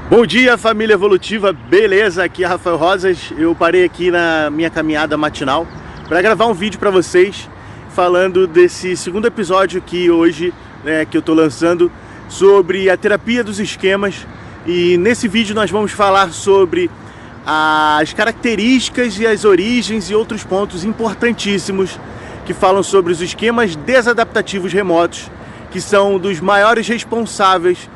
Bom dia, família evolutiva, beleza? Aqui é Rafael Rosas. Eu parei aqui na minha caminhada matinal para gravar um vídeo para vocês falando desse segundo episódio aqui hoje, que eu tô lançando sobre a terapia dos esquemas. E nesse vídeo nós vamos falar sobre as características e as origens e outros pontos importantíssimos que falam sobre os esquemas desadaptativos remotos, que são dos maiores responsáveis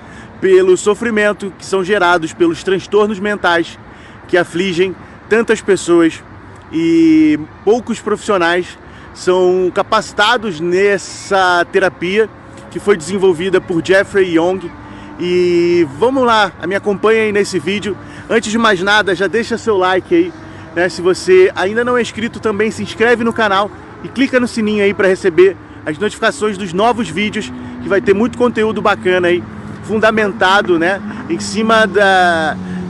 pelo sofrimento que são gerados pelos transtornos mentais que afligem tantas pessoas, e poucos profissionais são capacitados nessa terapia que foi desenvolvida por Jeffrey Young. E vamos lá, me acompanha aí nesse vídeo. Antes de mais nada, já deixa seu like aí, né? Se você ainda não é inscrito, também se inscreve no canal e clica no sininho aí para receber as notificações dos novos vídeos, que vai ter muito conteúdo bacana aí, fundamentado, né, em cima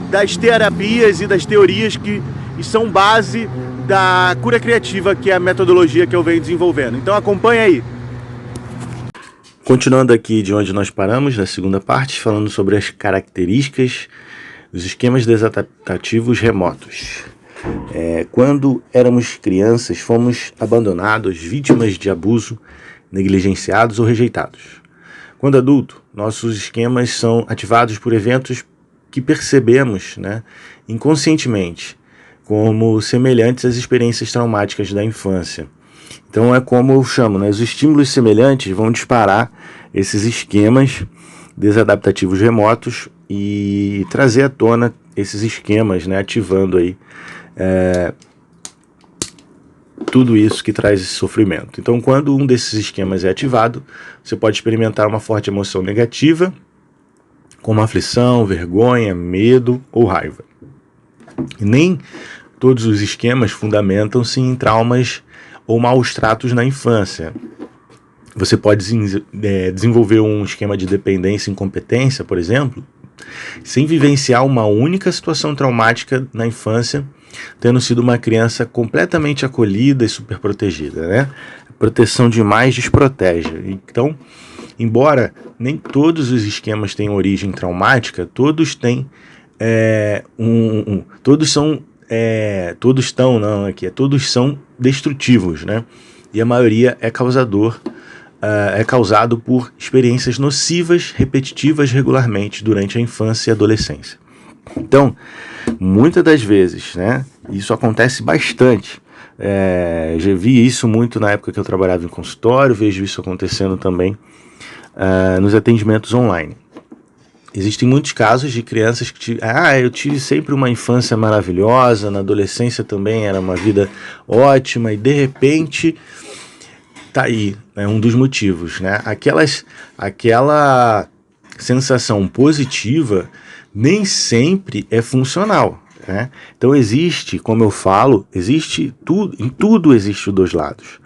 das terapias e das teorias que são base da cura criativa, que é a metodologia que eu venho desenvolvendo. Então acompanha aí. Continuando aqui de onde nós paramos, na segunda parte, falando sobre as características dos esquemas desadaptativos remotos. Quando éramos crianças, fomos abandonados, vítimas de abuso, negligenciados ou rejeitados. Quando adulto, nossos esquemas são ativados por eventos que percebemos, inconscientemente, como semelhantes às experiências traumáticas da infância. Então é como eu chamo, os estímulos semelhantes vão disparar esses esquemas desadaptativos remotos e trazer à tona esses esquemas, ativando aí tudo isso que traz esse sofrimento. Então, quando um desses esquemas é ativado, você pode experimentar uma forte emoção negativa, como aflição, vergonha, medo ou raiva. E nem todos os esquemas fundamentam-se em traumas ou maus tratos na infância. Você pode desenvolver um esquema de dependência e incompetência, por exemplo, sem vivenciar uma única situação traumática na infância, tendo sido uma criança completamente acolhida e super protegida, Proteção demais desprotege. Então, embora nem todos os esquemas tenham origem traumática, todos têm todos são destrutivos, E a maioria é causado por experiências nocivas, repetitivas regularmente durante a infância e adolescência. Então, muitas das vezes, isso acontece bastante. Já vi isso muito na época que eu trabalhava em consultório, vejo isso acontecendo também nos atendimentos online. Existem muitos casos de crianças que eu tive sempre uma infância maravilhosa, na adolescência também era uma vida ótima, e de repente tá aí, um dos motivos, aquela sensação positiva nem sempre é funcional, Então existe, como eu falo, em tudo existe os dois lados,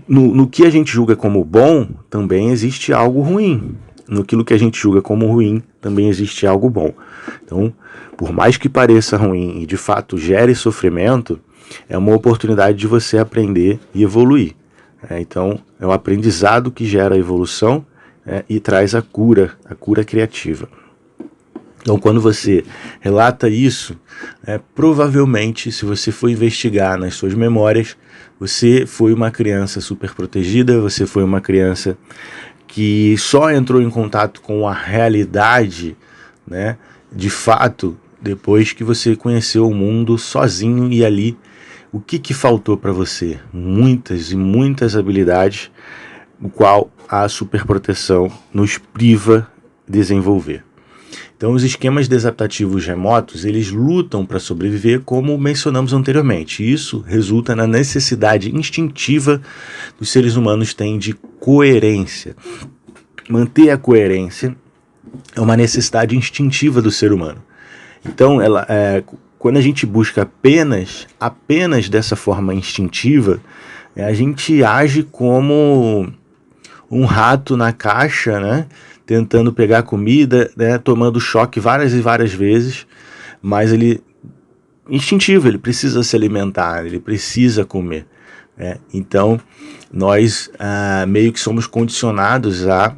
No que a gente julga como bom, também existe algo ruim. Naquilo que a gente julga como ruim, também existe algo bom. Então, por mais que pareça ruim e de fato gere sofrimento, é uma oportunidade de você aprender e evoluir. Então, é o aprendizado que gera a evolução e traz a cura criativa. Então, quando você relata isso, provavelmente, se você for investigar nas suas memórias, você foi uma criança super protegida, você foi uma criança que só entrou em contato com a realidade, de fato, depois que você conheceu o mundo sozinho. E ali, o que faltou para você? Muitas e muitas habilidades, o qual a superproteção nos priva de desenvolver. Então, os esquemas desadaptativos remotos, eles lutam para sobreviver, como mencionamos anteriormente. Isso resulta na necessidade instintiva que os seres humanos têm de coerência. Manter a coerência é uma necessidade instintiva do ser humano. Então, quando a gente busca apenas dessa forma instintiva, a gente age como um rato na caixa, tentando pegar comida, tomando choque várias e várias vezes, mas instintivo, ele precisa se alimentar, ele precisa comer. Então, nós meio que somos condicionados a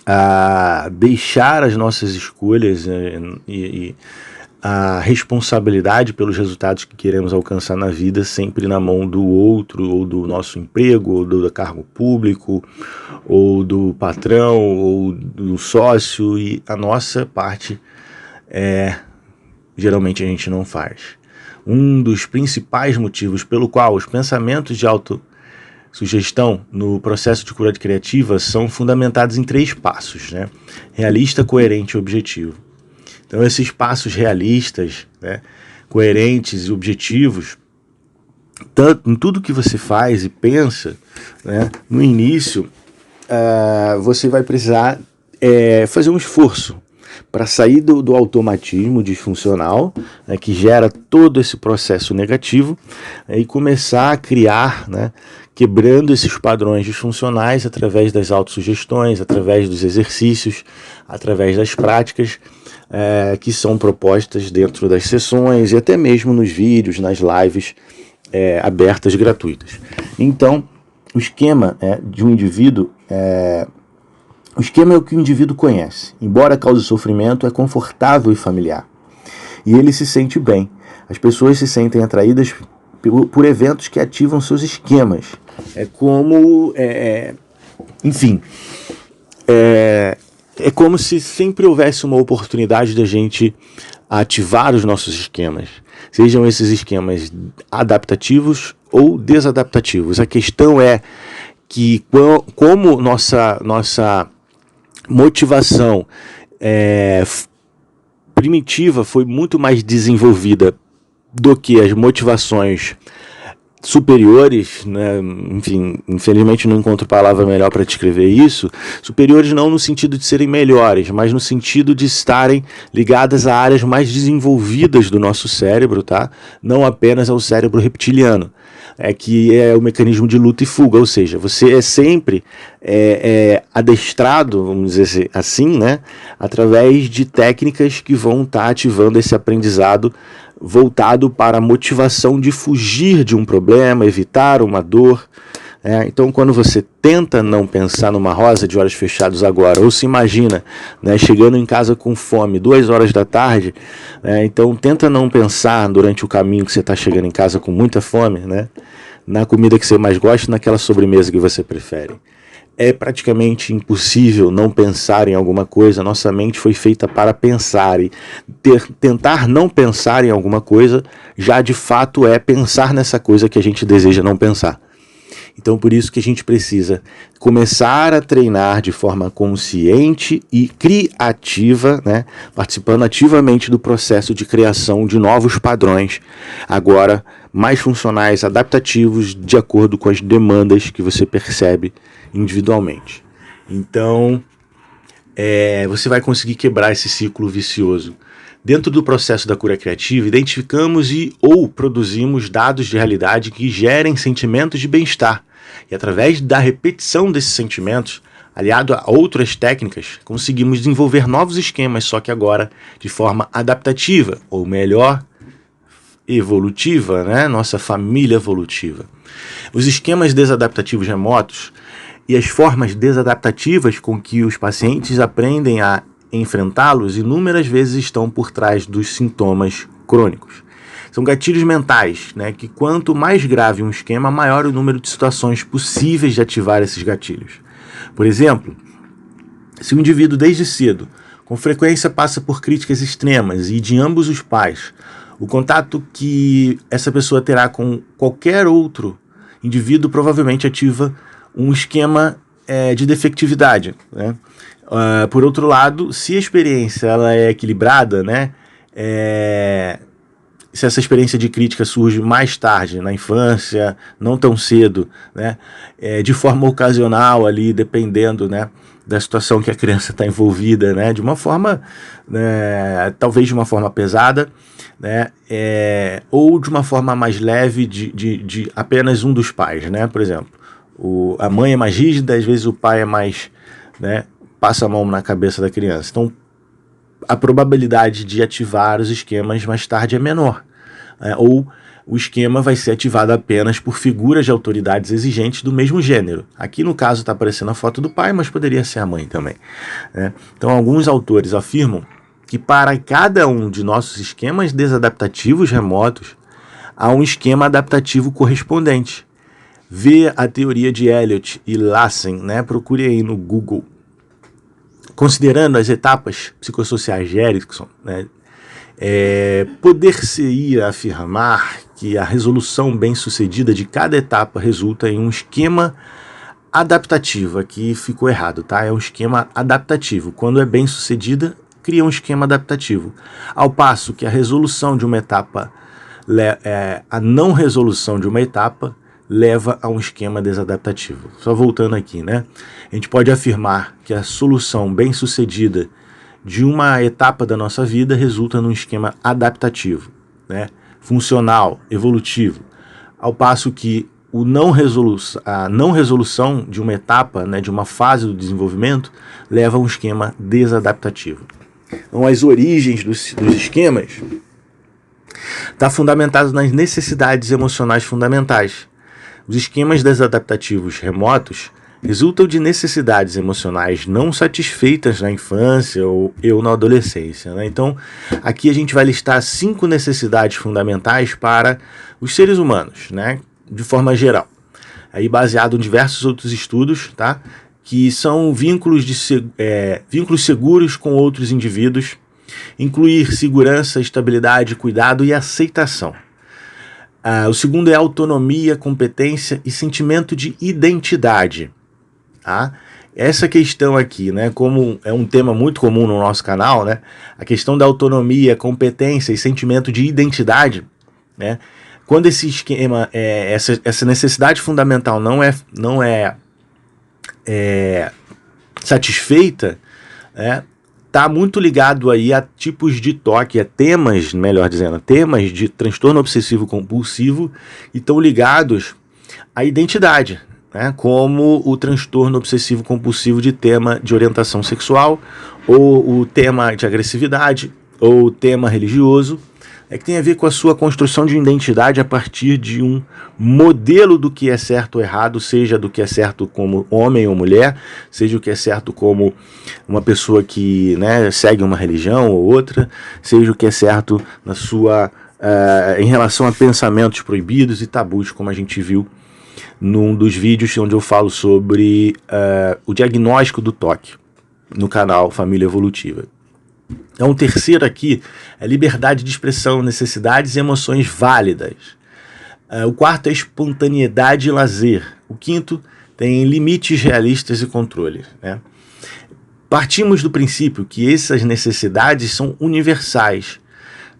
a deixar as nossas escolhas e a responsabilidade pelos resultados que queremos alcançar na vida sempre na mão do outro, ou do nosso emprego, ou do cargo público, ou do patrão, ou do sócio, e a nossa parte geralmente a gente não faz. Um dos principais motivos pelo qual os pensamentos de autossugestão no processo de cura criativa são fundamentados em 3 passos, né? Realista, coerente e objetivo. Então esses passos realistas, né, coerentes e objetivos, tanto em tudo que você faz e pensa, né, no início você vai precisar fazer um esforço para sair do automatismo disfuncional, né, que gera todo esse processo negativo, e começar a criar, né, quebrando esses padrões disfuncionais através das autossugestões, através dos exercícios, através das práticas que são propostas dentro das sessões e até mesmo nos vídeos, nas lives abertas, gratuitas. Então, o esquema de um indivíduo o esquema é o que o indivíduo conhece. Embora cause sofrimento, é confortável e familiar. E ele se sente bem. As pessoas se sentem atraídas por eventos que ativam seus esquemas. É como se sempre houvesse uma oportunidade da gente ativar os nossos esquemas. Sejam esses esquemas adaptativos ou desadaptativos. A questão é que como nossa motivação primitiva foi muito mais desenvolvida do que as motivações superiores, né? Enfim, infelizmente não encontro palavra melhor para descrever isso. Superiores não no sentido de serem melhores, mas no sentido de estarem ligadas a áreas mais desenvolvidas do nosso cérebro, tá? Não apenas ao cérebro reptiliano, que é o mecanismo de luta e fuga, ou seja, você é sempre adestrado, vamos dizer assim, né? Através de técnicas que vão estar ativando esse aprendizado voltado para a motivação de fugir de um problema, evitar uma dor. Então, quando você tenta não pensar numa rosa de olhos fechados agora, ou se imagina, né, chegando em casa com fome, 2 horas da tarde, então tenta não pensar durante o caminho que você está chegando em casa com muita fome, né, na comida que você mais gosta, naquela sobremesa que você prefere. É praticamente impossível não pensar em alguma coisa. Nossa mente foi feita para pensar, e tentar não pensar em alguma coisa já de fato é pensar nessa coisa que a gente deseja não pensar. Então por isso que a gente precisa começar a treinar de forma consciente e criativa, né? Participando ativamente do processo de criação de novos padrões, agora mais funcionais, adaptativos, de acordo com as demandas que você percebe individualmente. Então você vai conseguir quebrar esse ciclo vicioso. Dentro do processo da cura criativa, identificamos ou produzimos dados de realidade que gerem sentimentos de bem-estar. E através da repetição desses sentimentos, aliado a outras técnicas, conseguimos desenvolver novos esquemas, só que agora de forma adaptativa, ou melhor, evolutiva, né? Nossa família evolutiva. Os esquemas desadaptativos remotos e as formas desadaptativas com que os pacientes aprendem a enfrentá-los inúmeras vezes estão por trás dos sintomas crônicos. São gatilhos mentais, né, que quanto mais grave um esquema, maior o número de situações possíveis de ativar esses gatilhos. Por exemplo, se o indivíduo desde cedo, com frequência passa por críticas extremas e de ambos os pais, o contato que essa pessoa terá com qualquer outro indivíduo provavelmente ativa um esquema de defectividade, né? Por outro lado, se a experiência ela é equilibrada, né, se essa experiência de crítica surge mais tarde, na infância, não tão cedo, né, de forma ocasional ali, dependendo, né, da situação que a criança está envolvida, né, de uma forma, talvez de uma forma pesada, né, ou de uma forma mais leve de apenas um dos pais, né, por exemplo, a mãe é mais rígida, às vezes o pai é mais, né, passa a mão na cabeça da criança. Então, a probabilidade de ativar os esquemas mais tarde é menor. ou o esquema vai ser ativado apenas por figuras de autoridades exigentes do mesmo gênero. Aqui no caso está aparecendo a foto do pai, mas poderia ser a mãe também, né? Então alguns autores afirmam que para cada um de nossos esquemas desadaptativos remotos, há um esquema adaptativo correspondente. Vê a teoria de Elliott e Lassen, né? Procure aí no Google. Considerando as etapas psicossociais de Erikson, né? Poder-se-ia afirmar que a resolução bem-sucedida de cada etapa resulta em um esquema adaptativo. Aqui ficou errado, tá? É um esquema adaptativo. Quando é bem-sucedida, cria um esquema adaptativo. Ao passo que a resolução de uma etapa, a não resolução de uma etapa, leva a um esquema desadaptativo. Só voltando aqui, né? A gente pode afirmar que a solução bem-sucedida de uma etapa da nossa vida resulta num esquema adaptativo, né? Funcional, evolutivo. Ao passo que a não resolução de uma etapa, né, de uma fase do desenvolvimento, leva a um esquema desadaptativo. Então, as origens dos esquemas estão fundamentadas nas necessidades emocionais fundamentais. Os esquemas desadaptativos remotos resultam de necessidades emocionais não satisfeitas na infância ou na adolescência, né? Então, aqui a gente vai listar 5 necessidades fundamentais para os seres humanos, né? De forma geral. Aí baseado em diversos outros estudos, tá? Que são vínculos seguros com outros indivíduos, incluir segurança, estabilidade, cuidado e aceitação. O segundo é autonomia, competência e sentimento de identidade. Tá? Essa questão aqui, né, como é um tema muito comum no nosso canal, né, a questão da autonomia, competência e sentimento de identidade, né, quando esse esquema, essa necessidade fundamental não é satisfeita, né, está muito ligado aí a tipos de toque, a temas, melhor dizendo, temas de transtorno obsessivo compulsivo e estão ligados à identidade, né, como o transtorno obsessivo compulsivo de tema de orientação sexual, ou o tema de agressividade, ou o tema religioso, que tem a ver com a sua construção de identidade a partir de um modelo do que é certo ou errado, seja do que é certo como homem ou mulher, seja o que é certo como uma pessoa que, né, segue uma religião ou outra, seja o que é certo na sua, em relação a pensamentos proibidos e tabus, como a gente viu num dos vídeos onde eu falo sobre o diagnóstico do toque no canal Família Evolutiva. Então, o terceiro aqui é liberdade de expressão, necessidades e emoções válidas. O quarto é espontaneidade e lazer. O quinto tem limites realistas e controle, né? Partimos do princípio que essas necessidades são universais.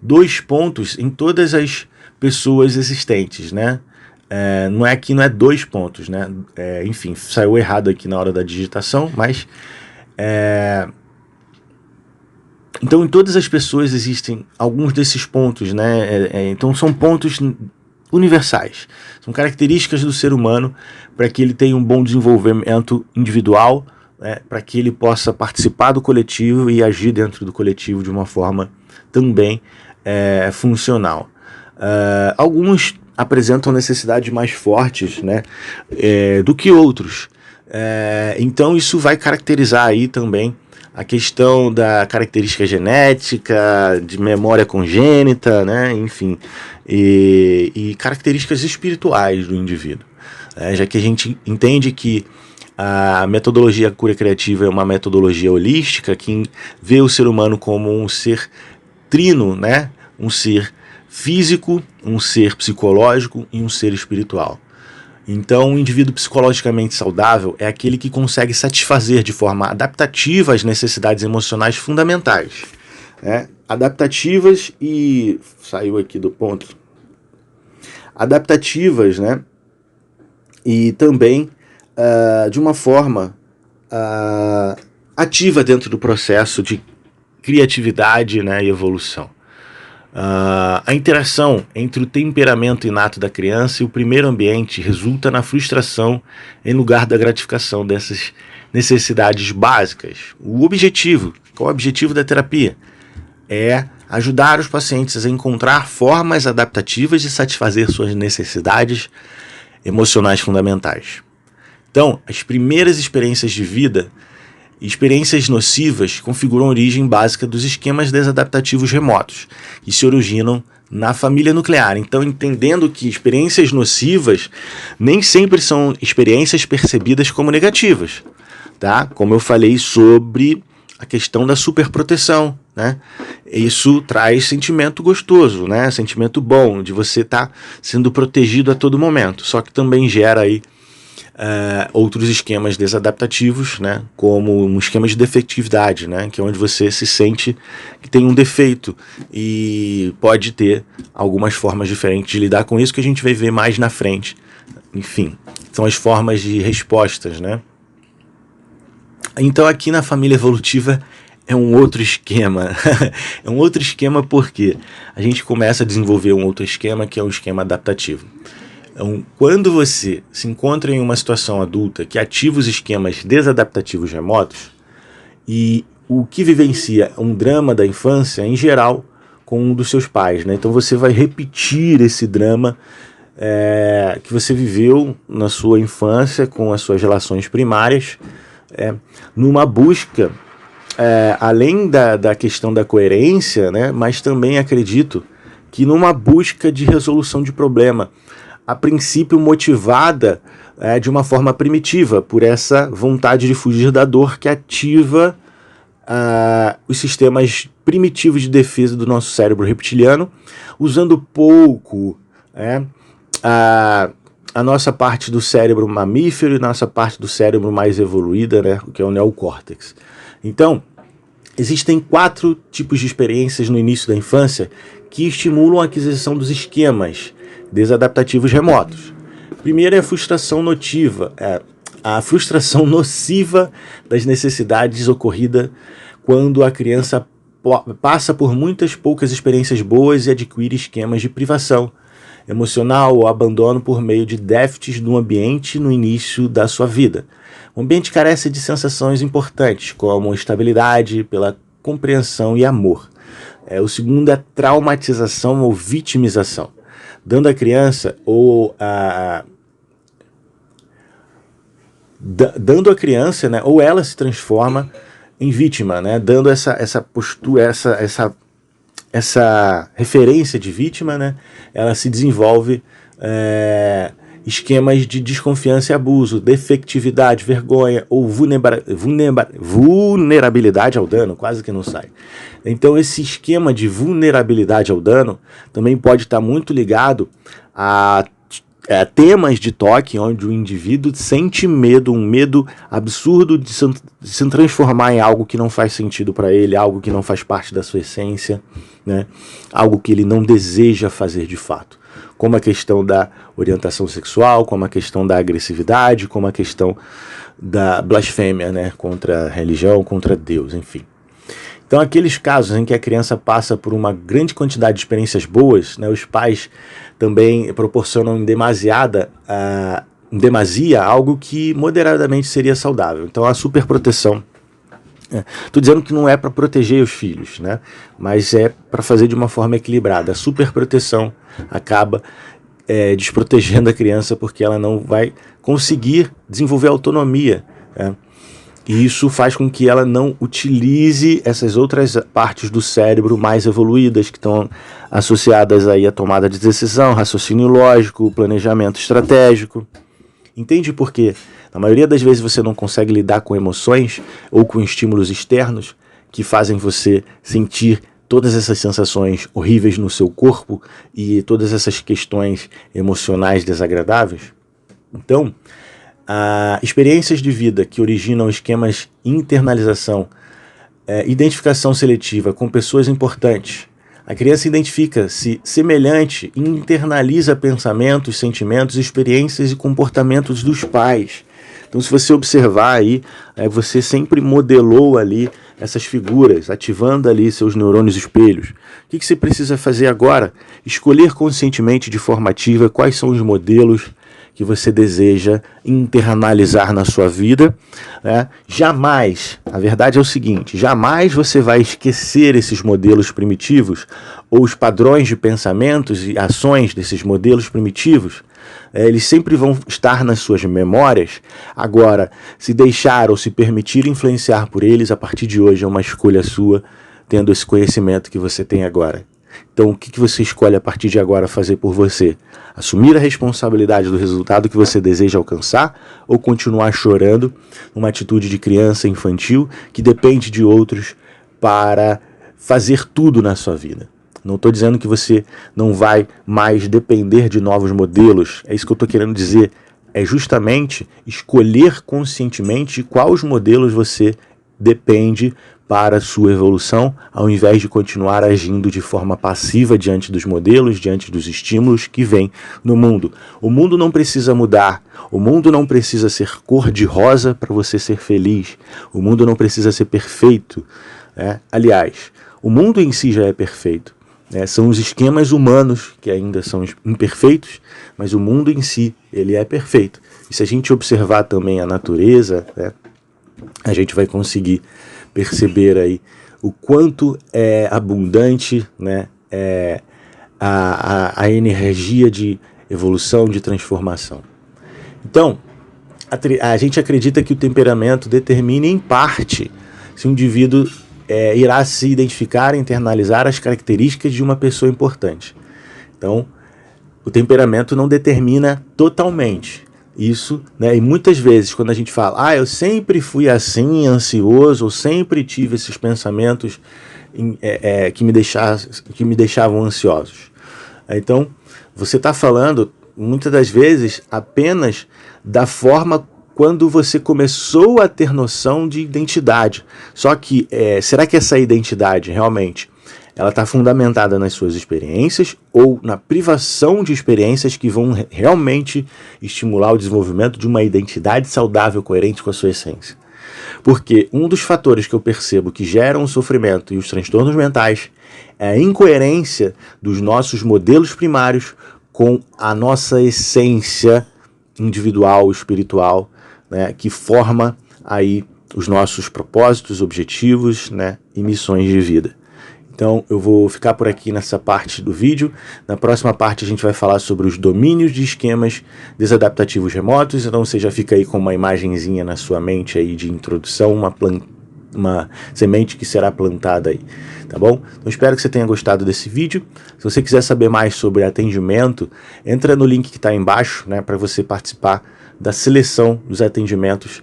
2 pontos em todas as pessoas existentes, né? Não é 2 pontos, né? Enfim, saiu errado aqui na hora da digitação, mas então, em todas as pessoas existem alguns desses pontos, né? Então, são pontos universais. São características do ser humano para que ele tenha um bom desenvolvimento individual, né? Para que ele possa participar do coletivo e agir dentro do coletivo de uma forma também funcional. Alguns apresentam necessidades mais fortes, né? Do que outros. Então, isso vai caracterizar aí também a questão da característica genética, de memória congênita, né? Enfim, e características espirituais do indivíduo. Já que a gente entende que a metodologia cura criativa é uma metodologia holística que vê o ser humano como um ser trino, né? Um ser físico, um ser psicológico e um ser espiritual. Então, um indivíduo psicologicamente saudável é aquele que consegue satisfazer de forma adaptativa as necessidades emocionais fundamentais, né? Adaptativas e... saiu aqui do ponto. Adaptativas, né? E também de uma forma ativa dentro do processo de criatividade, né, e evolução. A interação entre o temperamento inato da criança e o primeiro ambiente resulta na frustração em lugar da gratificação dessas necessidades básicas. Qual é o objetivo da terapia? É ajudar os pacientes a encontrar formas adaptativas de satisfazer suas necessidades emocionais fundamentais. Então, as primeiras experiências de vida, experiências nocivas, configuram a origem básica dos esquemas desadaptativos remotos, que se originam na família nuclear. Então, entendendo que experiências nocivas nem sempre são experiências percebidas como negativas, tá? Como eu falei sobre a questão da superproteção, né? Isso traz sentimento gostoso, né? Sentimento bom de você estar sendo protegido a todo momento. Só que também gera aí outros esquemas desadaptativos, né? Como um esquema de defectividade, né? Que é onde você se sente que tem um defeito e pode ter algumas formas diferentes de lidar com isso que a gente vai ver mais na frente. Enfim, são as formas de respostas, né? Então aqui na família evolutiva é um outro esquema. É um outro esquema porque a gente começa a desenvolver um outro esquema que é o esquema adaptativo. Então, quando você se encontra em uma situação adulta que ativa os esquemas desadaptativos remotos e o que vivencia um drama da infância, em geral, com um dos seus pais, né? Então você vai repetir esse drama que você viveu na sua infância com as suas relações primárias, numa busca, além da questão da coerência, né? Mas também acredito que numa busca de resolução de problema, a princípio motivada de uma forma primitiva, por essa vontade de fugir da dor que ativa os sistemas primitivos de defesa do nosso cérebro reptiliano, usando pouco a nossa parte do cérebro mamífero e nossa parte do cérebro mais evoluída, né, que é o neocórtex. Então, existem 4 tipos de experiências no início da infância que estimulam a aquisição dos esquemas desadaptativos remotos. Primeiro é a frustração notiva, a frustração nociva das necessidades ocorrida quando a criança passa por muitas poucas experiências boas e adquire esquemas de privação emocional ou abandono por meio de déficits do ambiente no início da sua vida. O ambiente carece de sensações importantes, como estabilidade, pela compreensão e amor. O segundo é traumatização ou vitimização, dando à criança dando a criança, né, ou ela se transforma em vítima, né, dando essa postura, essa referência de vítima, né, ela se desenvolve esquemas de desconfiança e abuso, defectividade, vergonha ou vulnerabilidade ao dano, quase que não sai. Então esse esquema de vulnerabilidade ao dano também pode estar muito ligado a temas de toque, onde o indivíduo sente medo, um medo absurdo de se transformar em algo que não faz sentido para ele, algo que não faz parte da sua essência, né? Algo que ele não deseja fazer de fato, como a questão da orientação sexual, como a questão da agressividade, como a questão da blasfêmia, né? Contra a religião, contra Deus, enfim. Então, aqueles casos em que a criança passa por uma grande quantidade de experiências boas, né, os pais também proporcionam em demasia algo que moderadamente seria saudável. Então, a superproteção. Estou dizendo que não é para proteger os filhos, né, mas é para fazer de uma forma equilibrada. A superproteção acaba desprotegendo a criança porque ela não vai conseguir desenvolver autonomia, né? E isso faz com que ela não utilize essas outras partes do cérebro mais evoluídas que estão associadas aí à tomada de decisão, raciocínio lógico, planejamento estratégico. Entende por quê? Na maioria das vezes você não consegue lidar com emoções ou com estímulos externos que fazem você sentir todas essas sensações horríveis no seu corpo e todas essas questões emocionais desagradáveis? Então, experiências de vida que originam esquemas de internalização, identificação seletiva com pessoas importantes. A criança identifica-se semelhante e internaliza pensamentos, sentimentos, experiências e comportamentos dos pais. Então, se você observar aí, você sempre modelou ali essas figuras, ativando ali seus neurônios espelhos. O que você precisa fazer agora? Escolher conscientemente de forma ativa quais são os modelos que você deseja internalizar na sua vida, né? Jamais, a verdade é o seguinte, jamais você vai esquecer esses modelos primitivos ou os padrões de pensamentos e ações desses modelos primitivos. Eles sempre vão estar nas suas memórias. Agora, se deixar ou se permitir influenciar por eles, a partir de hoje é uma escolha sua, tendo esse conhecimento que você tem agora. Então, o que você escolhe a partir de agora fazer por você? Assumir a responsabilidade do resultado que você deseja alcançar ou continuar chorando numa atitude de criança infantil que depende de outros para fazer tudo na sua vida? Não estou dizendo que você não vai mais depender de novos modelos. É isso que eu estou querendo dizer. É justamente escolher conscientemente de quais modelos você depende para a sua evolução, ao invés de continuar agindo de forma passiva diante dos modelos, diante dos estímulos que vêm no mundo. O mundo não precisa mudar. O mundo não precisa ser cor-de-rosa para você ser feliz. O mundo não precisa ser perfeito, né? Aliás, o mundo em si já é perfeito. São os esquemas humanos que ainda são imperfeitos, mas o mundo em si, ele é perfeito. E se a gente observar também a natureza, né, a gente vai conseguir perceber aí o quanto é abundante, né, a energia de evolução, de transformação. Então, a gente acredita que o temperamento determina em parte se o indivíduo irá se identificar e internalizar as características de uma pessoa importante. Então, o temperamento não determina totalmente isso, né? E muitas vezes, quando a gente fala, eu sempre fui assim, ansioso, ou sempre tive esses pensamentos que me deixavam ansiosos. Então, você está falando, muitas das vezes, apenas da forma quando você começou a ter noção de identidade. Só que, será que essa identidade realmente ela está fundamentada nas suas experiências ou na privação de experiências que vão realmente estimular o desenvolvimento de uma identidade saudável, coerente com a sua essência? Porque um dos fatores que eu percebo que geram o sofrimento e os transtornos mentais é a incoerência dos nossos modelos primários com a nossa essência individual, espiritual, né, que forma aí os nossos propósitos, objetivos, né, e missões de vida. Então eu vou ficar por aqui nessa parte do vídeo. Na próxima parte a gente vai falar sobre os domínios de esquemas desadaptativos remotos. Então você já fica aí com uma imagenzinha na sua mente aí de introdução, uma semente que será plantada aí, tá bom? Então espero que você tenha gostado desse vídeo. Se você quiser saber mais sobre atendimento, entra no link que está aí embaixo, né, para você participar da seleção dos atendimentos,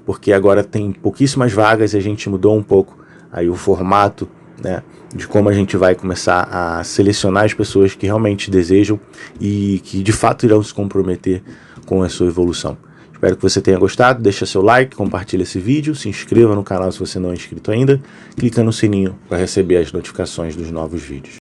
porque agora tem pouquíssimas vagas e a gente mudou um pouco aí o formato, né, de como a gente vai começar a selecionar as pessoas que realmente desejam e que de fato irão se comprometer com a sua evolução. Espero que você tenha gostado, deixa seu like, compartilha esse vídeo, se inscreva no canal se você não é inscrito ainda, clica no sininho para receber as notificações dos novos vídeos.